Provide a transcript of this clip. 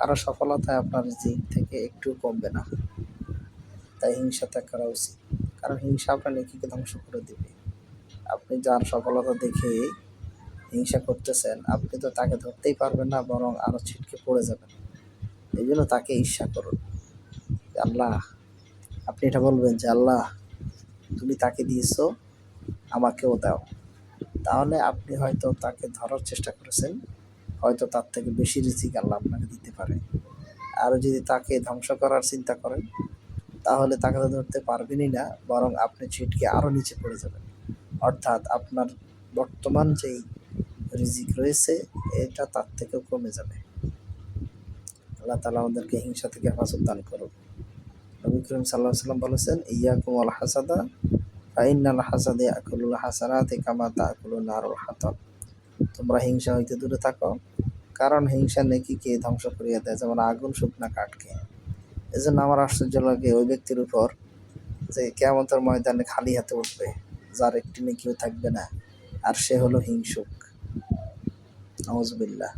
কারো সফলতায় আপনার রিজিক থেকে একটু কমবে না। তাই হিংসা ত্যাগ করা উচিত, কারণ হিংসা আপনার নেকিকে ধ্বংস করে দেবে। আপনি যার সফলতা দেখে হিংসা করতেছেন, আপনি তো তাকে ধরতেই পারবেন না, বরং আরো ছিটকে পড়ে যাবেন। এই জন্য তাকে ঈর্ষা করুন। আল্লাহ, আপনি এটা বলবেন যে আল্লাহ তুমি তাকে দিয়েছো, আমাকেও দাও। তাহলে আপনি হয়তো তাকে ধরার চেষ্টা করেছেন, হয়তো তার থেকে বেশি রিজিক আল্লাহ আপনাকে দিতে পারে। আর যদি তাকে ধ্বংস করার চিন্তা করেন, তাহলে তাকে তো ধরতে পারবেনই না, বরং আপনি ছিটকে আরো নিচে পড়ে যাবেন। অর্থাৎ আপনার বর্তমান যেই রিজিক রয়েছে এটা তার থেকেও কমে যাবে। আল্লাহ তাআলা আমাদেরকে হিংসা থেকে হেফাজত দান করুন। নবী করিম সাল্লাল্লাহু আলাইহি ওয়াসাল্লাম বলেছেন, ইয়াকুম আল হাসাদা ফাইন্নাল হাসাদা ইয়াকুলুল হাসানাতি কামা তাকুলুন নারুল হাতাব। তোমরা হিংসা হইতে দূরে থাকো, কারণ হিংসা নেকিকে ধ্বংস করিয়া দেয়, যেমন আগুন শুকনা কাঠকে। এজন্য আমার আশ্চর্য লাগে ওই ব্যক্তির উপর যে কিয়ামতের ময়দানে খালি হাতে উঠবে, যার একটি নেকিও থাকবে না, আর সে হলো হিংসুক। নাউযুবিল্লাহ।